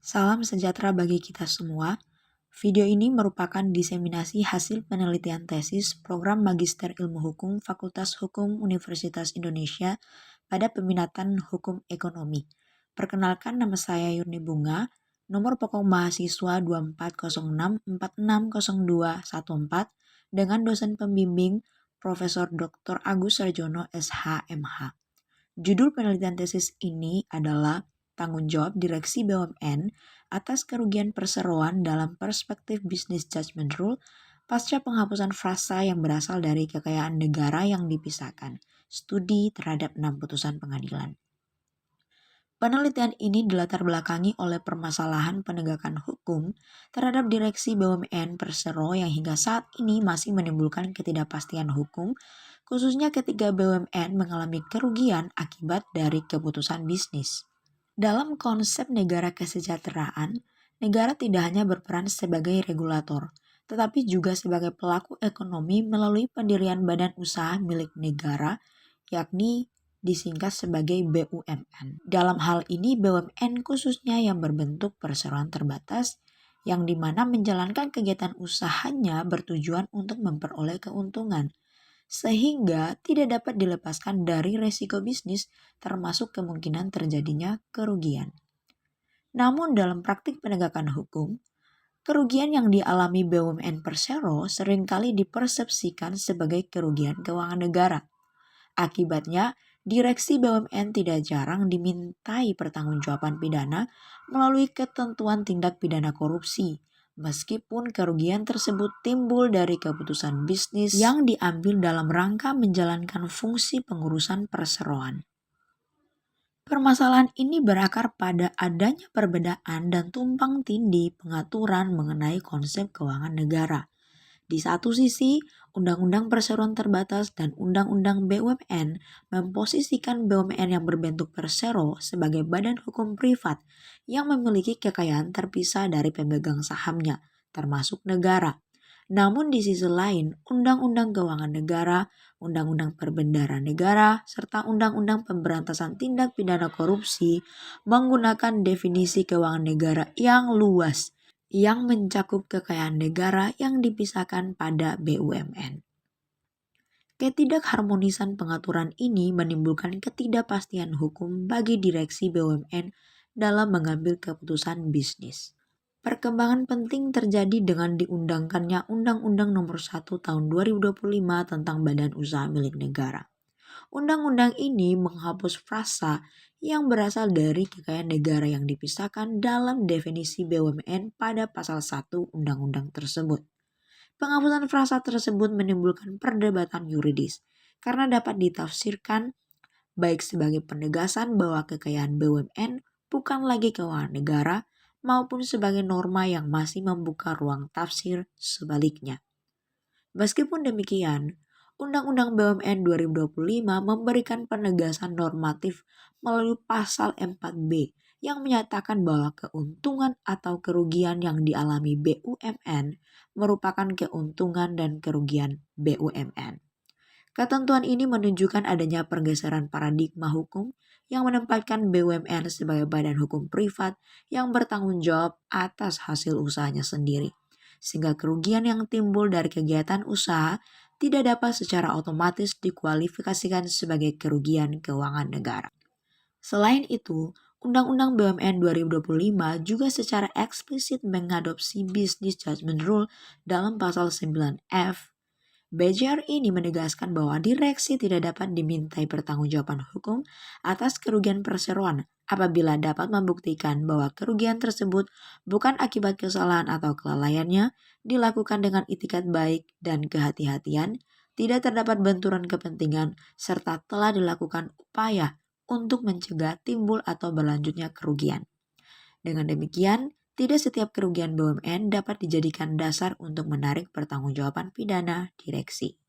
Salam sejahtera bagi kita semua. Video ini merupakan diseminasi hasil penelitian tesis program Magister Ilmu Hukum Fakultas Hukum Universitas Indonesia pada peminatan Hukum Ekonomi. Perkenalkan, nama saya Yurni Bunga, nomor pokok mahasiswa 2406460214 dengan dosen pembimbing Profesor Dr. Agus Sarjono SH.MH. Judul penelitian tesis ini adalah Tanggung Jawab Direksi BUMN atas kerugian perseroan dalam perspektif Business Judgment Rule pasca penghapusan frasa yang berasal dari kekayaan negara yang dipisahkan. Studi terhadap 6 putusan pengadilan. Penelitian ini dilatar belakangi oleh permasalahan penegakan hukum terhadap direksi BUMN Persero yang hingga saat ini masih menimbulkan ketidakpastian hukum, khususnya ketika BUMN mengalami kerugian akibat dari keputusan bisnis. Dalam konsep negara kesejahteraan, negara tidak hanya berperan sebagai regulator, tetapi juga sebagai pelaku ekonomi melalui pendirian badan usaha milik negara, yakni disingkat sebagai BUMN. Dalam hal ini BUMN khususnya yang berbentuk perseroan terbatas, yang dimana menjalankan kegiatan usahanya bertujuan untuk memperoleh keuntungan, sehingga tidak dapat dilepaskan dari resiko bisnis termasuk kemungkinan terjadinya kerugian. Namun dalam praktik penegakan hukum, kerugian yang dialami BUMN Persero seringkali dipersepsikan sebagai kerugian keuangan negara. Akibatnya, direksi BUMN tidak jarang dimintai pertanggungjawaban pidana melalui ketentuan tindak pidana korupsi, meskipun kerugian tersebut timbul dari keputusan bisnis yang diambil dalam rangka menjalankan fungsi pengurusan perseroan. Permasalahan ini berakar pada adanya perbedaan dan tumpang tindih pengaturan mengenai konsep keuangan negara. Di satu sisi, Undang-Undang Perseroan Terbatas dan Undang-Undang BUMN memposisikan BUMN yang berbentuk persero sebagai badan hukum privat yang memiliki kekayaan terpisah dari pemegang sahamnya, termasuk negara. Namun di sisi lain, Undang-Undang Keuangan Negara, Undang-Undang Perbendaharaan Negara, serta Undang-Undang Pemberantasan Tindak Pidana Korupsi menggunakan definisi keuangan negara yang luas, yang mencakup kekayaan negara yang dipisahkan pada BUMN. Ketidakharmonisan pengaturan ini menimbulkan ketidakpastian hukum bagi direksi BUMN dalam mengambil keputusan bisnis. Perkembangan penting terjadi dengan diundangkannya Undang-Undang Nomor 1 Tahun 2025 tentang Badan Usaha Milik Negara. Undang-undang ini menghapus frasa yang berasal dari kekayaan negara yang dipisahkan dalam definisi BUMN pada pasal 1 undang-undang tersebut. Penghapusan frasa tersebut menimbulkan perdebatan yuridis karena dapat ditafsirkan baik sebagai penegasan bahwa kekayaan BUMN bukan lagi keuangan negara maupun sebagai norma yang masih membuka ruang tafsir sebaliknya. Meskipun demikian, Undang-Undang BUMN 2025 memberikan penegasan normatif melalui pasal 4B yang menyatakan bahwa keuntungan atau kerugian yang dialami BUMN merupakan keuntungan dan kerugian BUMN. Ketentuan ini menunjukkan adanya pergeseran paradigma hukum yang menempatkan BUMN sebagai badan hukum privat yang bertanggung jawab atas hasil usahanya sendiri, sehingga kerugian yang timbul dari kegiatan usaha tidak dapat secara otomatis dikualifikasikan sebagai kerugian keuangan negara. Selain itu, Undang-Undang BUMN 2025 juga secara eksplisit mengadopsi Business Judgment Rule dalam pasal 9F. BJR ini menegaskan bahwa direksi tidak dapat dimintai pertanggungjawaban hukum atas kerugian perseroan apabila dapat membuktikan bahwa kerugian tersebut bukan akibat kesalahan atau kelalaiannya, dilakukan dengan itikat baik dan kehati-hatian, tidak terdapat benturan kepentingan, serta telah dilakukan upaya untuk mencegah timbul atau berlanjutnya kerugian. Dengan demikian, tidak setiap kerugian BUMN dapat dijadikan dasar untuk menarik pertanggungjawaban pidana direksi.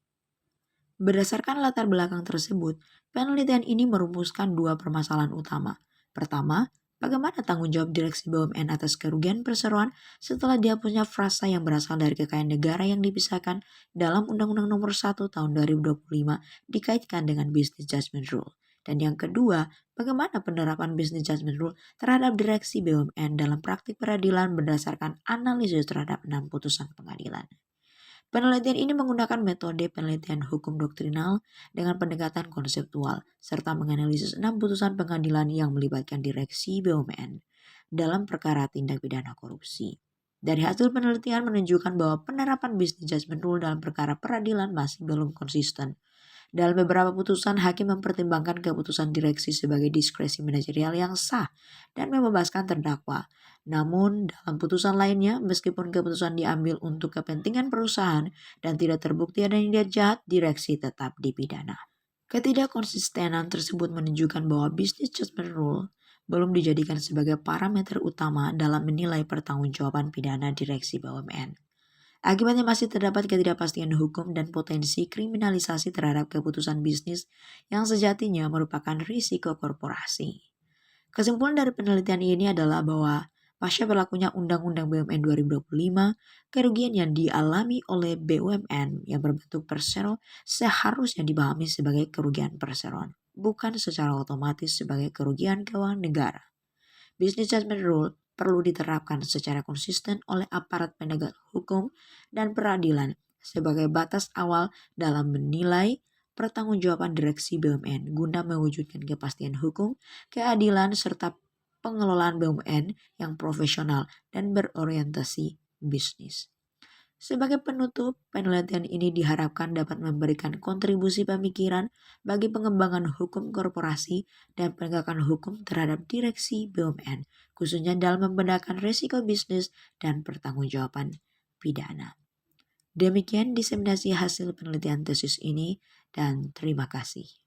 Berdasarkan latar belakang tersebut, penelitian ini merumuskan dua permasalahan utama. Pertama, bagaimana tanggung jawab direksi BUMN atas kerugian perseroan setelah dihapusnya frasa yang berasal dari kekayaan negara yang dipisahkan dalam Undang-Undang Nomor 1 Tahun 2025 dikaitkan dengan Business Judgment Rule. Dan yang kedua, bagaimana penerapan Business Judgment Rule terhadap direksi BUMN dalam praktik peradilan berdasarkan analisis terhadap 6 putusan pengadilan. Penelitian ini menggunakan metode penelitian hukum doktrinal dengan pendekatan konseptual, serta menganalisis 6 putusan pengadilan yang melibatkan direksi BUMN dalam perkara tindak pidana korupsi. Dari hasil penelitian menunjukkan bahwa penerapan Business Judgment Rule dalam perkara peradilan masih belum konsisten. Dalam beberapa putusan, hakim mempertimbangkan keputusan direksi sebagai diskresi manajerial yang sah dan membebaskan terdakwa. Namun, dalam putusan lainnya, meskipun keputusan diambil untuk kepentingan perusahaan dan tidak terbukti ada niat jahat, direksi tetap dipidana. Ketidakkonsistenan tersebut menunjukkan bahwa Business Judgment Rule belum dijadikan sebagai parameter utama dalam menilai pertanggungjawaban pidana direksi BUMN. Akibatnya masih terdapat ketidakpastian hukum dan potensi kriminalisasi terhadap keputusan bisnis yang sejatinya merupakan risiko korporasi. Kesimpulan dari penelitian ini adalah bahwa pasca berlakunya Undang-Undang BUMN 2025, kerugian yang dialami oleh BUMN yang berbentuk perseroan seharusnya dipahami sebagai kerugian perseroan, bukan secara otomatis sebagai kerugian keuangan negara. Business Judgment Rule perlu diterapkan secara konsisten oleh aparat penegak hukum dan peradilan sebagai batas awal dalam menilai pertanggungjawaban direksi BUMN guna mewujudkan kepastian hukum, keadilan, serta pengelolaan BUMN yang profesional dan berorientasi bisnis. Sebagai penutup, penelitian ini diharapkan dapat memberikan kontribusi pemikiran bagi pengembangan hukum korporasi dan penegakan hukum terhadap direksi BUMN, khususnya dalam membedakan risiko bisnis dan pertanggungjawaban pidana. Demikian diseminasi hasil penelitian tesis ini dan terima kasih.